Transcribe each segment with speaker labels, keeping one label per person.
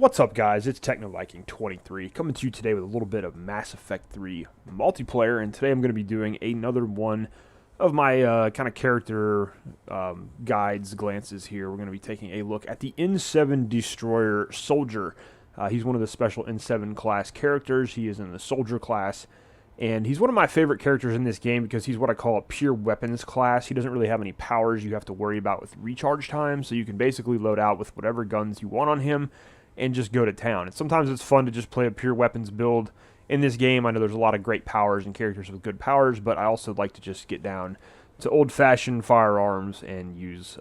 Speaker 1: What's up, guys? It's TechnoViking23 coming to you today with a little bit of Mass Effect 3 multiplayer, and today I'm going to be doing another one of my kind of character guides, glances here. We're going to be taking a look at the N7 Destroyer Soldier. He's one of the special N7 class characters. He is in the Soldier class, and he's one of my favorite characters in this game because he's what I call a pure weapons class. He doesn't really have any powers you have to worry about with recharge time, so you can basically load out with whatever guns you want on him and just go to town. And sometimes it's fun to just play a pure weapons build in this game. I know there's a lot of great powers and characters with good powers, but I also like to just get down to old-fashioned firearms and use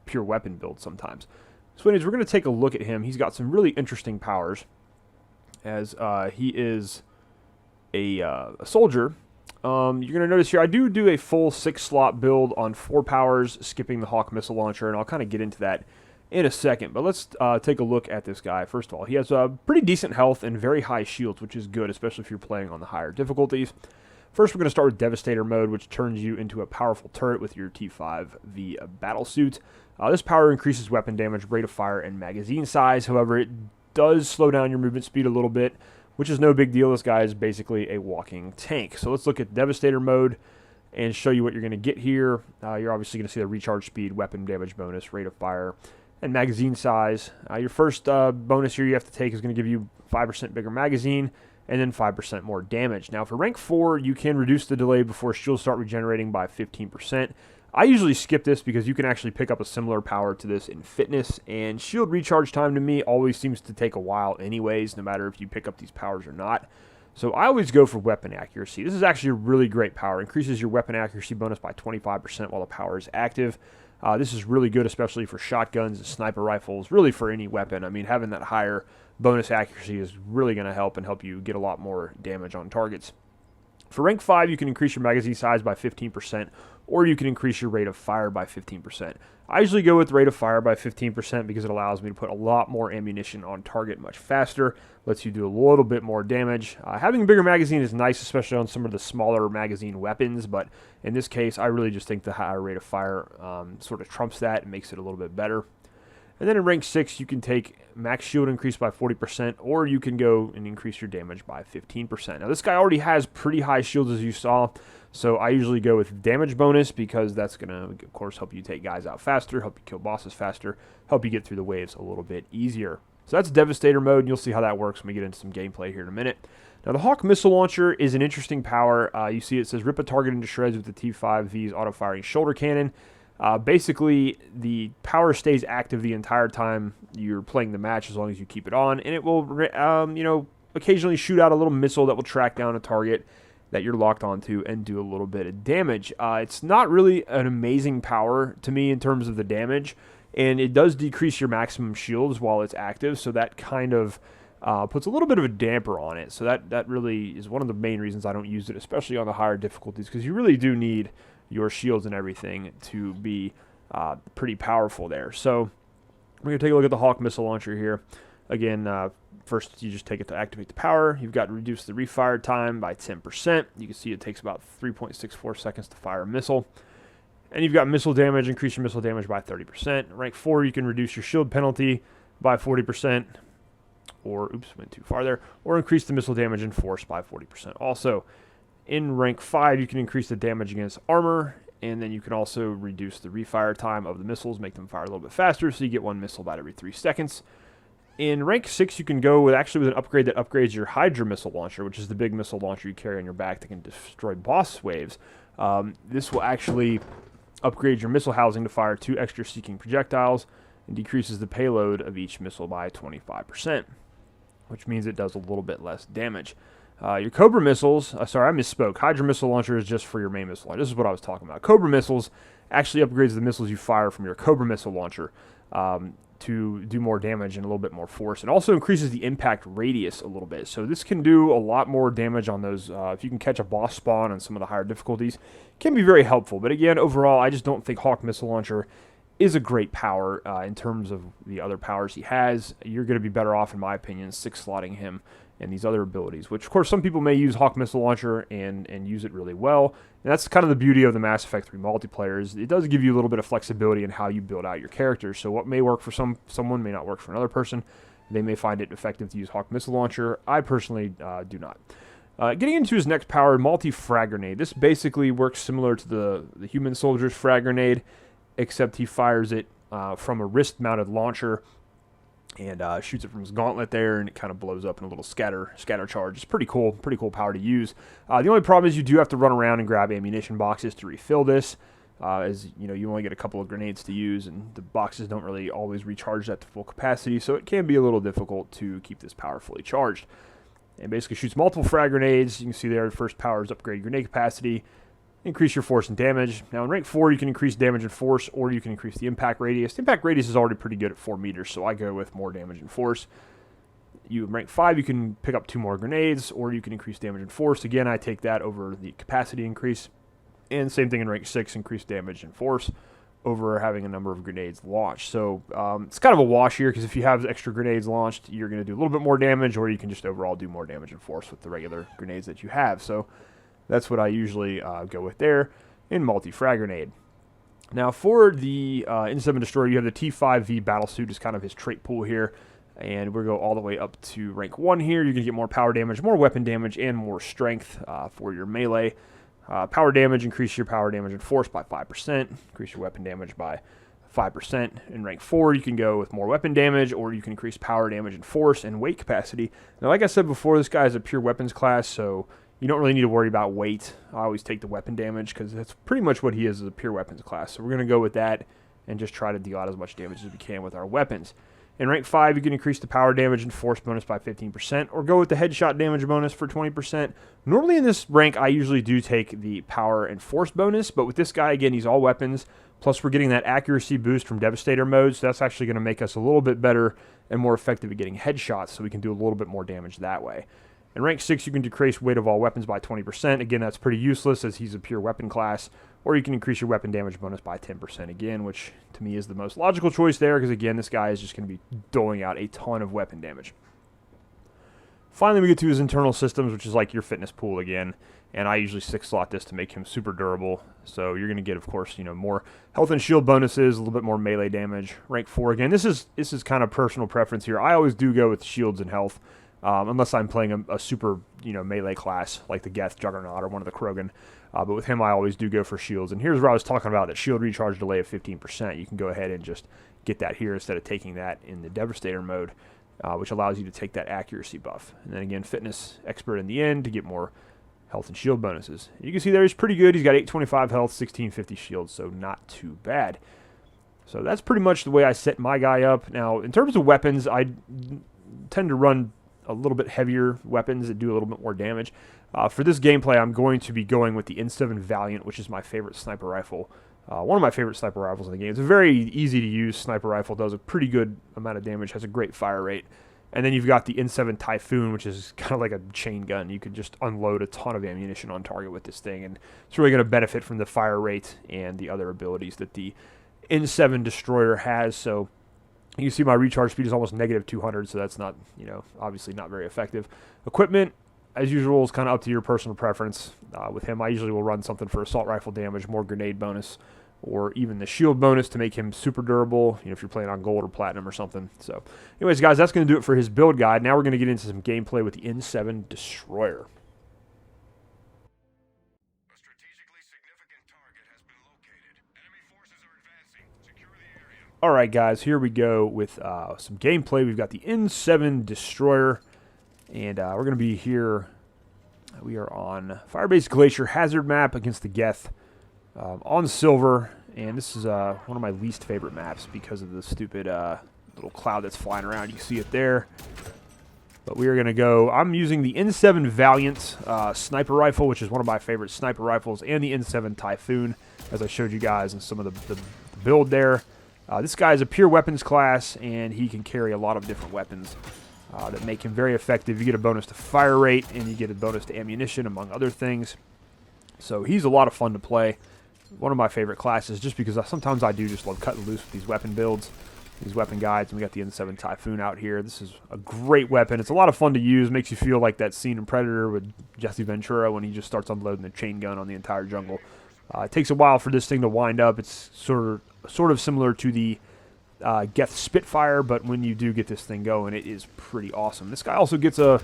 Speaker 1: pure weapon builds sometimes. So anyways, we're going to take a look at him. He's got some really interesting powers, as he is a soldier. You're going to notice here, I do a full 6-slot build on 4 powers, skipping the Hawk missile launcher, and I'll kind of get into that in a second. But let's take a look at this guy. First of all, he has pretty decent health and very high shields, which is good, especially if you're playing on the higher difficulties. First, we're going to start with Devastator mode, which turns you into a powerful turret with your T5V battlesuit. This power increases weapon damage, rate of fire, and magazine size. However, it does slow down your movement speed a little bit, which is no big deal. This guy is basically a walking tank. So let's look at Devastator mode and show you what you're going to get here. You're obviously going to see the recharge speed, weapon damage bonus, rate of fire, and magazine size. Your first bonus here you have to take is going to give you 5% bigger magazine and then 5% more damage. Now for rank 4, you can reduce the delay before shields start regenerating by 15%. I usually skip this because you can actually pick up a similar power to this in fitness, and shield recharge time to me always seems to take a while anyways, no matter if you pick up these powers or not. So I always go for weapon accuracy. This is actually a really great power. Increases your weapon accuracy bonus by 25% while the power is active. This is really good, especially for shotguns and sniper rifles, really for any weapon. I mean, having that higher bonus accuracy is really going to help you get a lot more damage on targets. For rank 5, you can increase your magazine size by 15%, or you can increase your rate of fire by 15%. I usually go with rate of fire by 15% because it allows me to put a lot more ammunition on target much faster, lets you do a little bit more damage. Having a bigger magazine is nice, especially on some of the smaller magazine weapons, but in this case, I really just think the higher rate of fire sort of trumps that and makes it a little bit better. And then in rank 6, you can take max shield increase by 40%, or you can go and increase your damage by 15%. Now, this guy already has pretty high shields, as you saw, so I usually go with damage bonus because that's going to, of course, help you take guys out faster, help you kill bosses faster, help you get through the waves a little bit easier. So that's Devastator mode, and you'll see how that works when we get into some gameplay here in a minute. Now, the Hawk missile launcher is an interesting power. You see it says rip a target into shreds with the T5V's auto-firing shoulder cannon. Basically, the power stays active the entire time you're playing the match as long as you keep it on, and it will, occasionally shoot out a little missile that will track down a target that you're locked onto and do a little bit of damage. It's not really an amazing power to me in terms of the damage, and it does decrease your maximum shields while it's active, so that kind of puts a little bit of a damper on it. So that really is one of the main reasons I don't use it, especially on the higher difficulties, because you really do need your shields and everything to be pretty powerful there. So we're going to take a look at the Hawk missile launcher here. Again, first you just take it to activate the power. You've got to reduce the refire time by 10%. You can see it takes about 3.64 seconds to fire a missile. And you've got missile damage, increase your missile damage by 30%. Rank 4, you can reduce your shield penalty by 40%. Or, oops, went too far there. Or increase the missile damage in force by 40% also. In rank 5, you can increase the damage against armor, and then you can also reduce the refire time of the missiles, make them fire a little bit faster, so you get one missile about every 3 seconds. In rank 6, you can go with an upgrade that upgrades your Hydra missile launcher, which is the big missile launcher you carry on your back that can destroy boss waves. This will actually upgrade your missile housing to fire 2 extra seeking projectiles and decreases the payload of each missile by 25%, which means it does a little bit less damage. Your Cobra missiles, sorry, I misspoke. Hydra missile launcher is just for your main missile launcher. This is what I was talking about. Cobra missiles actually upgrades the missiles you fire from your Cobra missile launcher to do more damage and a little bit more force. It also increases the impact radius a little bit. So this can do a lot more damage on those. If you can catch a boss spawn on some of the higher difficulties, it can be very helpful. But again, overall, I just don't think Hawk missile launcher is a great power in terms of the other powers he has. You're going to be better off, in my opinion, 6-slotting him and these other abilities, which of course some people may use Hawk missile launcher and use it really well. And that's kind of the beauty of the Mass Effect 3 multiplayer, is it does give you a little bit of flexibility in how you build out your characters. So what may work for someone may not work for another person. They may find it effective to use Hawk Missile Launcher. I personally do not. Getting into his next power, Multi-Frag Grenade. This basically works similar to the Human Soldier's Frag Grenade, except he fires it from a wrist-mounted launcher and shoots it from his gauntlet there, and it kind of blows up in a little scatter charge. It's pretty cool power to use. The only problem is you do have to run around and grab ammunition boxes to refill this, as you know, you only get a couple of grenades to use, and the boxes don't really always recharge that to full capacity, so it can be a little difficult to keep this power fully charged. And basically shoots multiple frag grenades. You can see there, the first power is upgrade grenade capacity, increase your force and damage. Now in rank 4, you can increase damage and force, or you can increase the impact radius. The impact radius is already pretty good at 4 meters, so I go with more damage and force. In rank 5, you can pick up 2 more grenades, or you can increase damage and force. Again, I take that over the capacity increase. And same thing in rank 6, increase damage and force over having a number of grenades launched. So it's kind of a wash here, because if you have extra grenades launched, you're going to do a little bit more damage, or you can just overall do more damage and force with the regular grenades that you have. So that's what I usually go with there in Multi-Frag Grenade. Now for the N7 Destroyer, you have the T5V Battlesuit is kind of his trait pool here. And we'll go all the way up to rank 1 here. You're going to get more power damage, more weapon damage, and more strength for your melee. Power damage, increase your power damage and force by 5%. Increase your weapon damage by 5%. In rank 4, you can go with more weapon damage, or you can increase power damage and force and weight capacity. Now, like I said before, this guy is a pure weapons class, so you don't really need to worry about weight. I always take the weapon damage, because that's pretty much what he is as a pure weapons class. So we're going to go with that and just try to deal out as much damage as we can with our weapons. In rank 5, you can increase the power damage and force bonus by 15%, or go with the headshot damage bonus for 20%. Normally in this rank, I usually do take the power and force bonus, but with this guy, again, he's all weapons, plus we're getting that accuracy boost from Devastator mode, so that's actually going to make us a little bit better and more effective at getting headshots, so we can do a little bit more damage that way. In rank 6, you can decrease weight of all weapons by 20%. Again, that's pretty useless, as he's a pure weapon class. Or you can increase your weapon damage bonus by 10% again, which to me is the most logical choice there, because again, this guy is just going to be doling out a ton of weapon damage. Finally, we get to his internal systems, which is like your fitness pool again, and I usually 6-slot this to make him super durable. So you're going to get, of course, you know, more health and shield bonuses, a little bit more melee damage. Rank 4 again. This is kind of personal preference here. I always do go with shields and health, unless I'm playing a super, you know, melee class like the Geth, Juggernaut, or one of the Krogan. But with him, I always do go for shields. And here's where I was talking about that shield recharge delay of 15%. You can go ahead and just get that here instead of taking that in the Devastator mode, which allows you to take that accuracy buff. And then again, fitness expert in the end to get more health and shield bonuses. You can see there he's pretty good. He's got 825 health, 1650 shield, so not too bad. So that's pretty much the way I set my guy up. Now, in terms of weapons, I tend to run a little bit heavier weapons that do a little bit more damage. For this gameplay, I'm going to be going with the N7 Valiant, which is my favorite sniper rifle. One of my favorite sniper rifles in the game. It's a very easy to use sniper rifle, does a pretty good amount of damage, has a great fire rate. And then you've got the N7 Typhoon, which is kind of like a chain gun. You could just unload a ton of ammunition on target with this thing, and it's really going to benefit from the fire rate and the other abilities that the N7 Destroyer has. So you can see my recharge speed is almost negative 200, so that's not, you know, obviously not very effective. Equipment, as usual, is kind of up to your personal preference. With him, I usually will run something for assault rifle damage, more grenade bonus, or even the shield bonus to make him super durable, you know, if you're playing on gold or platinum or something. So anyways, guys, that's going to do it for his build guide. Now we're going to get into some gameplay with the N7 Destroyer. Alright guys, here we go with some gameplay. We've got the N7 Destroyer, and we're going to be here. We are on Firebase Glacier Hazard map against the Geth on silver, and this is one of my least favorite maps because of the stupid little cloud that's flying around. You see it there. But we are going to go, I'm using the N7 Valiant sniper rifle, which is one of my favorite sniper rifles, and the N7 Typhoon, as I showed you guys in some of the build there. This guy is a pure weapons class, and he can carry a lot of different weapons that make him very effective. You get a bonus to fire rate, and you get a bonus to ammunition, among other things. So he's a lot of fun to play. One of my favorite classes, just because sometimes I do just love cutting loose with these weapon builds, these weapon guides. And we got the N7 Typhoon out here. This is a great weapon. It's a lot of fun to use. Makes you feel like that scene in Predator with Jesse Ventura when he just starts unloading the chain gun on the entire jungle. It takes a while for this thing to wind up. It's sort of similar to the Geth Spitfire, but when you do get this thing going, it is pretty awesome. This guy also gets a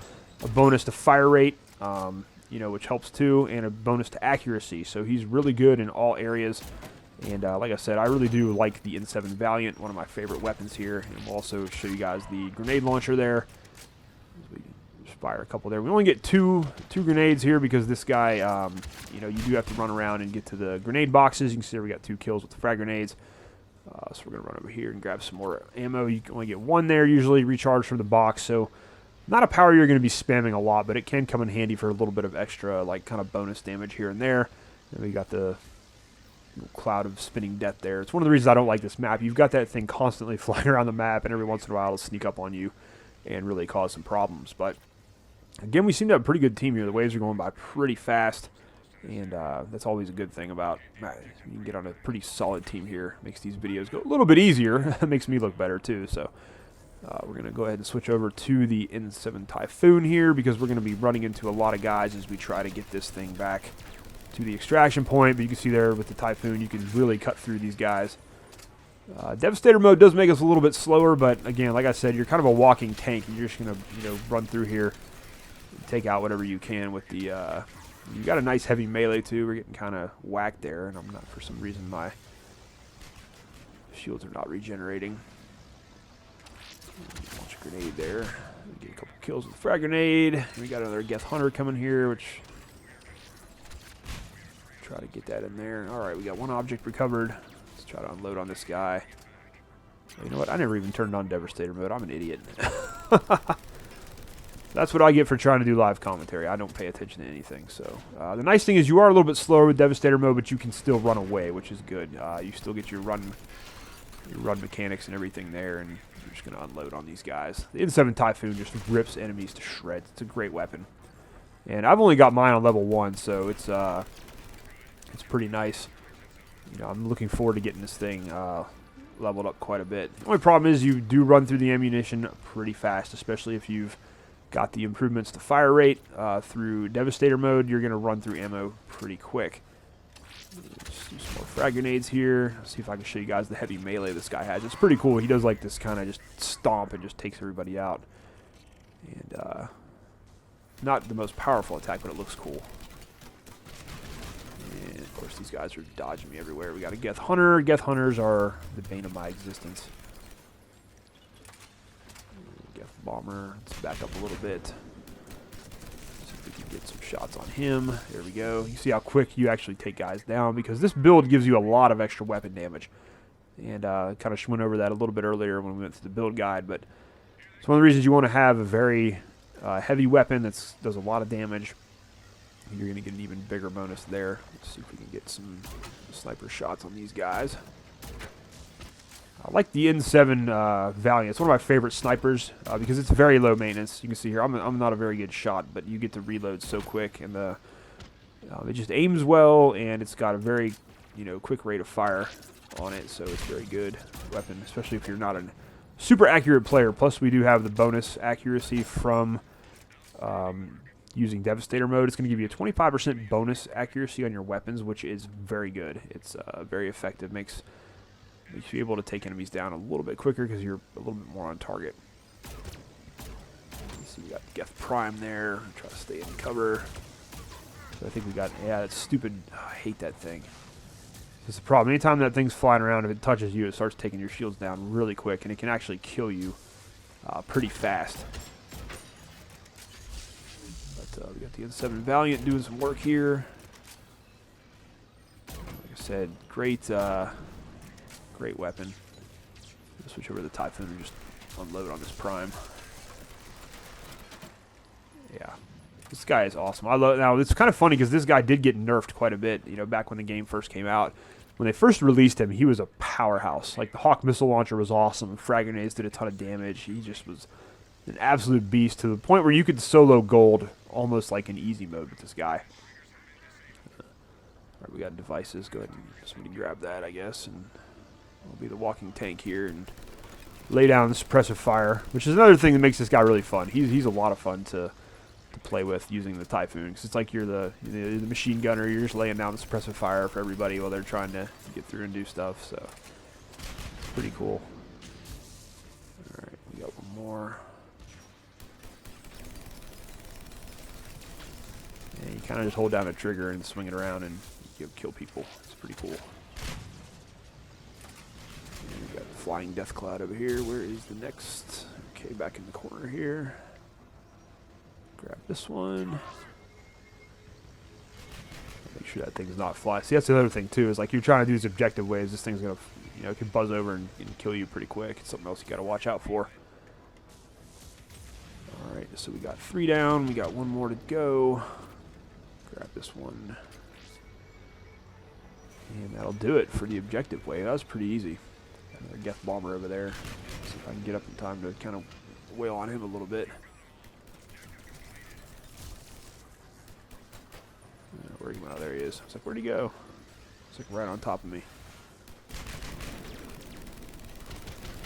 Speaker 1: bonus to fire rate, you know, which helps too, and a bonus to accuracy. So he's really good in all areas. And like I said, I really do like the N7 Valiant, one of my favorite weapons here. And we'll also show you guys the grenade launcher there. We just fire a couple there. We only get two grenades here because this guy, you know, you do have to run around and get to the grenade boxes. You can see there we got 2 kills with the frag grenades. So we're going to run over here and grab some more ammo. You can only get 1 there, usually recharged from the box. So not a power you're going to be spamming a lot, but it can come in handy for a little bit of extra, like, kind of bonus damage here and there. And we got the cloud of spinning death there. It's one of the reasons I don't like this map. You've got that thing constantly flying around the map, and every once in a while it'll sneak up on you and really cause some problems. But again, we seem to have a pretty good team here. The waves are going by pretty fast, and that's always a good thing about you can get on a pretty solid team here. Makes these videos go a little bit easier. It makes me look better too. So we're going to go ahead and switch over to the N7 Typhoon here because we're going to be running into a lot of guys as we try to get this thing back to the extraction point. But you can see there with the Typhoon, you can really cut through these guys. Devastator mode does make us a little bit slower, but again, like I said, you're kind of a walking tank. You're just going to, you know, run through here, take out whatever you can with the. You got a nice heavy melee too. We're getting kind of whacked there, and I'm not, for some reason, my shields are not regenerating. Launch a grenade there. Get a couple kills with the frag grenade. We got another Geth Hunter coming here, which try to get that in there. All right, we got 1 object recovered. Let's try to unload on this guy. You know what? I never even turned on Devastator mode. I'm an idiot. That's what I get for trying to do live commentary. I don't pay attention to anything. So the nice thing is you are a little bit slower with Devastator mode, but you can still run away, which is good. You still get your run mechanics and everything there, and you're just going to unload on these guys. The N7 Typhoon just rips enemies to shreds. It's a great weapon. And I've only got mine on level 1, so it's pretty nice. You know, I'm looking forward to getting this thing leveled up quite a bit. The only problem is you do run through the ammunition pretty fast, especially if you've got the improvements to fire rate through Devastator mode. You're going to run through ammo pretty quick. Let's do some more frag grenades here. Let's see if I can show you guys the heavy melee this guy has. It's pretty cool. He does like this kind of just stomp and just takes everybody out. And not the most powerful attack, but it looks cool. And of course these guys are dodging me everywhere. We got a Geth Hunter. Geth Hunters are the bane of my existence. Bomber. Let's back up a little bit. See if we can get some shots on him. There we go. You see how quick you actually take guys down because this build gives you a lot of extra weapon damage. And kind of went over that a little bit earlier when we went through the build guide, but it's one of the reasons you want to have a very heavy weapon that does a lot of damage. You're going to get an even bigger bonus there. Let's see if we can get some sniper shots on these guys. I like the N7 Valiant. It's one of my favorite snipers because it's very low maintenance. You can see here, I'm not a very good shot, but you get to reload so quick, and it just aims well, and it's got a very, you know, quick rate of fire on it, so it's a very good weapon, especially if you're not a super accurate player. Plus, we do have the bonus accuracy from using Devastator mode. It's going to give you a 25% bonus accuracy on your weapons, which is very good. It's very effective. Makes you able to take enemies down a little bit quicker because you're a little bit more on target. So we got Geth Prime there. Try to stay in cover. So I think we got, yeah, that's stupid. Oh, I hate that thing. It's the problem. Anytime that thing's flying around, if it touches you, it starts taking your shields down really quick, and it can actually kill you pretty fast. But we got the N7 Valiant doing some work here. Like I said, great weapon. We'll switch over to the Typhoon and just unload on this Prime. Yeah, this guy is awesome. I love. Now it's kind of funny because this guy did get nerfed quite a bit. You know, back when the game first came out, when they first released him, he was a powerhouse. Like the Hawk missile launcher was awesome. Frag grenades did a ton of damage. He just was an absolute beast to the point where you could solo gold almost like in easy mode with this guy. All right, we got devices. Go ahead and somebody grab that, I guess, and I'll be the walking tank here and lay down the suppressive fire, which is another thing that makes this guy really fun. He's a lot of fun to play with using the Typhoon, because it's like you're the machine gunner. You're just laying down the suppressive fire for everybody while they're trying to get through and do stuff. So pretty cool. more. And you kind of just hold down a trigger and swing it around and you kill people. It's pretty cool. We got the flying death cloud over here. Where is the next? Okay, back in the corner here. Grab this one. Make sure that thing's not fly. See, that's the other thing too. Is like you're trying to do these objective waves. This thing's gonna, you know, it can buzz over and kill you pretty quick. It's something else you got to watch out for. All right, so we got 3 down. We got 1 more to go. Grab this one. And that'll do it for the objective wave. That was pretty easy. Another Geth bomber over there. See if I can get up in time to kind of wail on him a little bit. Where'd he go? Oh, there he is. It's like, where'd he go? It's like right on top of me.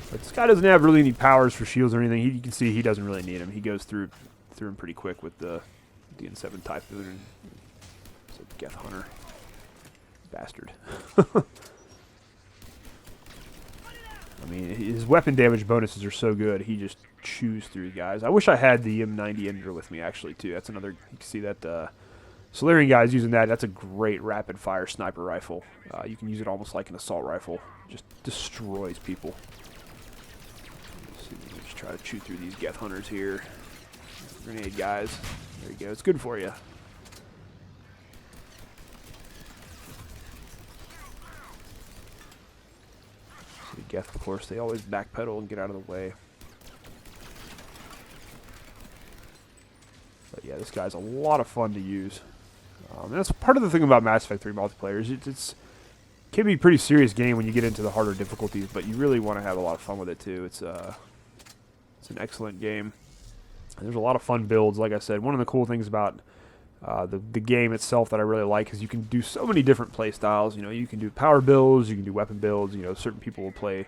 Speaker 1: But this guy doesn't have really any powers for shields or anything. You can see he doesn't really need them. He goes through him pretty quick with the N7 Typhoon. And it's a Geth Hunter. Bastard. I mean, his weapon damage bonuses are so good. He just chews through guys. I wish I had the M90 Ender with me, actually, too. That's another... You can see that... Solarian guy's using that. That's a great rapid-fire sniper rifle. You can use it almost like an assault rifle. Just destroys people. Let's see, let's try to chew through these Geth Hunters here. Grenade guys. There you go. It's good for you. So Geth, of course, they always backpedal and get out of the way. But yeah, this guy's a lot of fun to use. And that's part of the thing about Mass Effect 3 multiplayer. It can be a pretty serious game when you get into the harder difficulties, but you really want to have a lot of fun with it too. It's an excellent game. And there's a lot of fun builds. Like I said, one of the cool things about the game itself that I really like is you can do so many different play styles. You know, you can do power builds, you can do weapon builds. You know, certain people will play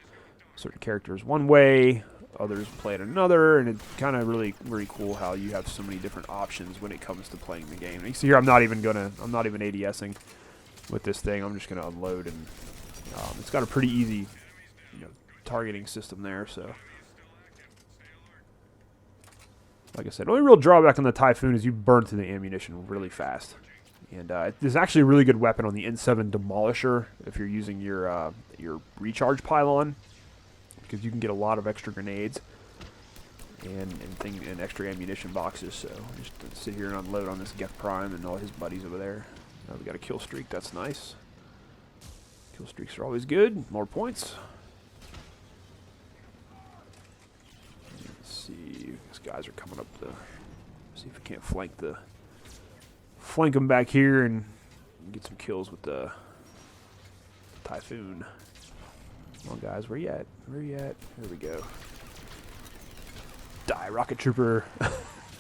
Speaker 1: certain characters one way, others play it another, and it's kind of really cool how you have so many different options when it comes to playing the game. And you see here, I'm not even ADSing with this thing. I'm just gonna unload, and it's got a pretty easy, you know, targeting system there. So, like I said, the only real drawback on the Typhoon is you burn through the ammunition really fast. And there's actually a really good weapon on the N7 Demolisher if you're using your recharge pylon, because you can get a lot of extra grenades and extra ammunition boxes. So just sit here and unload on this Geth Prime and all his buddies over there. Now we got a kill streak. That's nice. Kill streaks are always good. More points. Let's see. These guys are coming up to. See if we can't flank them back here and get some kills with the Typhoon. Come on, guys. Where you at? Where you at? There we go. Die, Rocket Trooper. I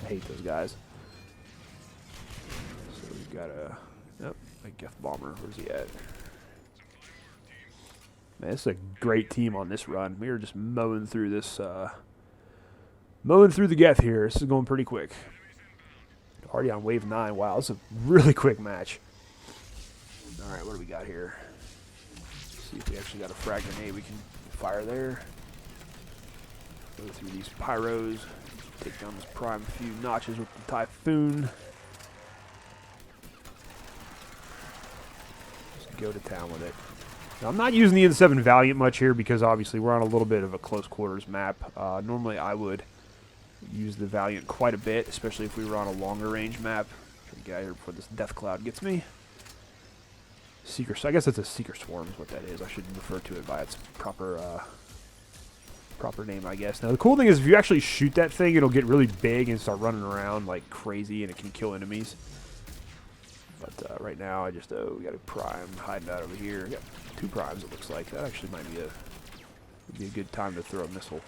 Speaker 1: hate those guys. So we've got a Geth Bomber. Where's he at? Man, this is a great team on this run. We are just mowing through this, mowing through the Geth here. This is going pretty quick. Already on wave 9. Wow, this is a really quick match. All right, what do we got here? See if we actually got a frag grenade we can fire there. Go through these pyros. Take down this Prime a few notches with the Typhoon. Just go to town with it. Now, I'm not using the N7 Valiant much here because obviously we're on a little bit of a close quarters map. Normally I would use the Valiant quite a bit, especially if we were on a longer range map. Try to get out here before this Death Cloud gets me. Seeker, I guess it's a Seeker Swarm is what that is. I should refer to it by its proper name, I guess. Now, the cool thing is if you actually shoot that thing, it'll get really big and start running around like crazy, and it can kill enemies. But right now, we got a Prime hiding out over here. We got 2 Primes, it looks like. That actually might be a good time to throw a missile.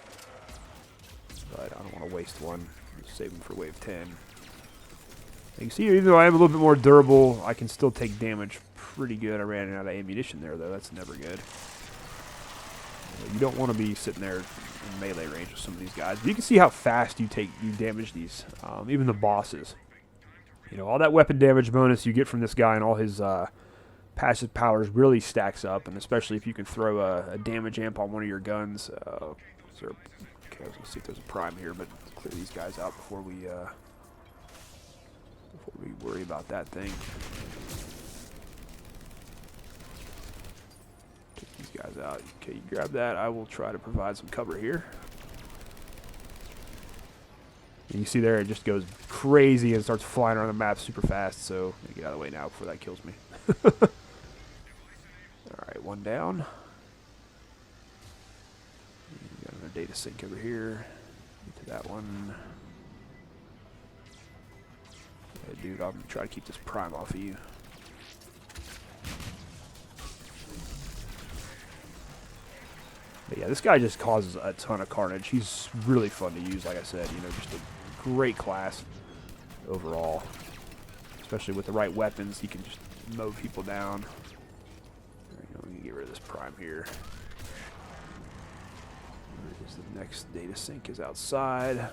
Speaker 1: But I don't want to waste one. Just save them for wave 10. You can see, even though I am a little bit more durable, I can still take damage pretty good. I ran out of ammunition there, though. That's never good. You don't want to be sitting there in melee range with some of these guys. But you can see how fast you damage these, even the bosses. You know, all that weapon damage bonus you get from this guy and all his passive powers really stacks up, and especially if you can throw a damage amp on one of your guns. Okay, Okay, I was gonna see if there's a prime here, but let's clear these guys out before we worry about that thing. Take these guys out. Okay, you grab that. I will try to provide some cover here. And you see there, it just goes crazy and starts flying around the map super fast. So get out of the way now before that kills me. All right, one down. Got another data sync over here. Get to that one. Yeah, dude, I'm gonna try to keep this prime off of you. But yeah, this guy just causes a ton of carnage. He's really fun to use, like I said. You know, just a great class overall. Especially with the right weapons, he can just mow people down. There you go, we can get rid of this prime here. The next data sync is outside.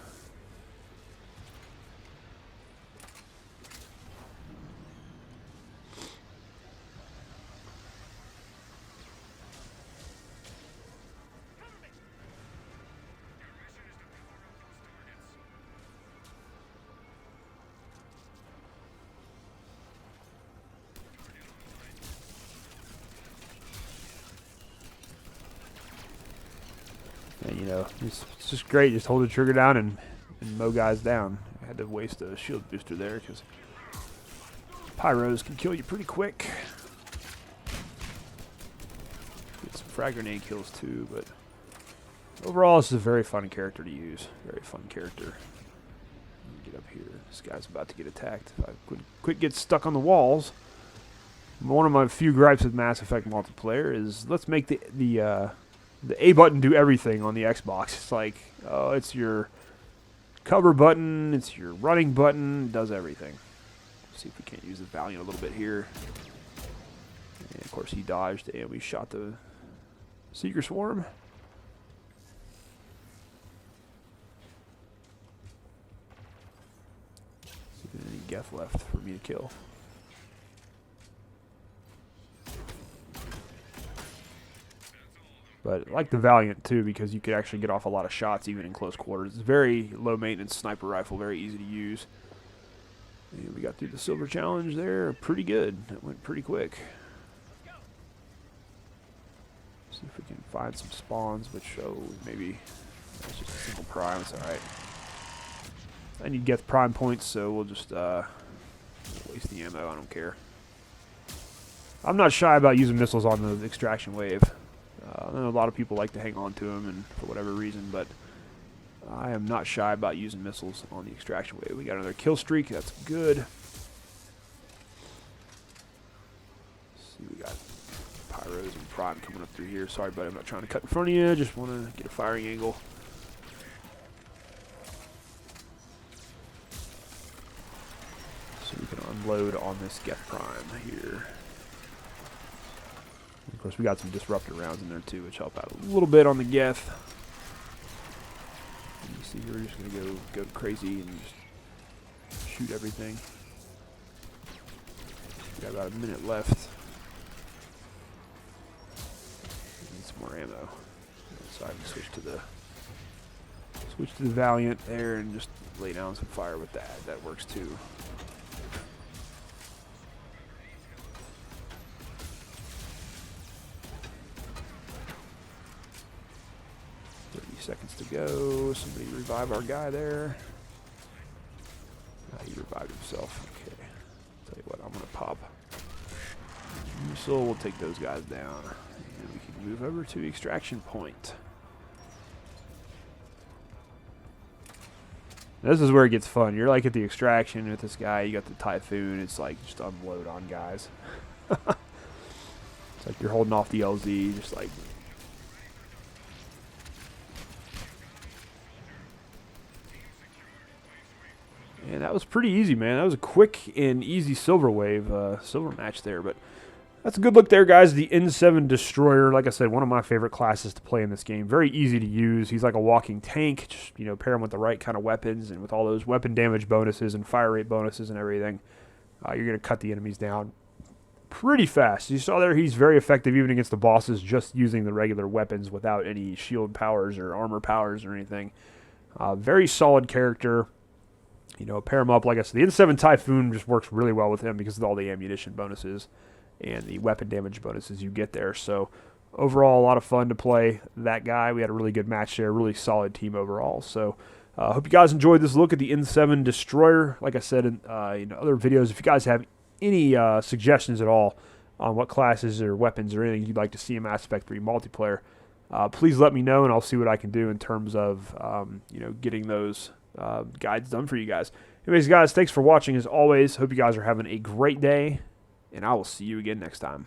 Speaker 1: And, you know, it's just great. Just hold the trigger down and mow guys down. I had to waste a shield booster there because pyros can kill you pretty quick. Get some frag grenade kills too, but overall, this is a very fun character to use. Very fun character. Get up here. This guy's about to get attacked. If I quick get stuck on the walls. One of my few gripes with Mass Effect multiplayer is let's make the A button do everything on the Xbox. It's like, oh, it's your cover button, it's your running button, it does everything. Let's see if we can't use the Valiant a little bit here. And of course he dodged and we shot the Seeker Swarm. See if there's any Geth left for me to kill. But I like the Valiant too because you could actually get off a lot of shots even in close quarters. It's very low maintenance sniper rifle, very easy to use. And we got through the silver challenge there pretty good. That went pretty quick. See if we can find some spawns, which maybe that's just a single prime. It's alright. I need Geth prime points, so we'll just waste the ammo. I don't care. I'm not shy about using missiles on the extraction wave. I know a lot of people like to hang on to them and for whatever reason, but I am not shy about using missiles on the extraction wave. We got another kill streak. That's good. Let's see, we got pyros and prime coming up through here. Sorry, buddy, I'm not trying to cut in front of you. Just want to get a firing angle. So we can unload on this Geth prime here. Of course, we got some disruptor rounds in there too, which help out a little bit on the Geth. And you see, we're just gonna go crazy and just shoot everything. We got about a minute left. Need some more ammo. So I can switch to the Valiant there and just lay down some fire with that. That works too. 30 seconds to go. Somebody revive our guy there. He revived himself. Okay. Tell you what, I'm going to pop missile. We'll take those guys down. And we can move over to the extraction point. This is where it gets fun. You're like at the extraction with this guy. You got the Typhoon. It's like just unload on guys. It's like you're holding off the LZ. Just like... And that was pretty easy, man. That was a quick and easy silver wave, silver match there. But that's a good look there, guys. The N7 Destroyer, like I said, one of my favorite classes to play in this game. Very easy to use. He's like a walking tank. Just, you know, pair him with the right kind of weapons and with all those weapon damage bonuses and fire rate bonuses and everything. You're going to cut the enemies down pretty fast. You saw there he's very effective even against the bosses just using the regular weapons without any shield powers or armor powers or anything. Very solid character. You know, pair him up, like I said, the N7 Typhoon just works really well with him because of all the ammunition bonuses and the weapon damage bonuses you get there. So overall, a lot of fun to play that guy. We had a really good match there, really solid team overall. So I hope you guys enjoyed this look at the N7 Destroyer. Like I said in other videos, if you guys have any suggestions at all on what classes or weapons or anything you'd like to see in Mass Effect 3 multiplayer, please let me know, and I'll see what I can do in terms of getting those guides done for you guys. Anyways, guys, thanks for watching as always. Hope you guys are having a great day, and I will see you again next time.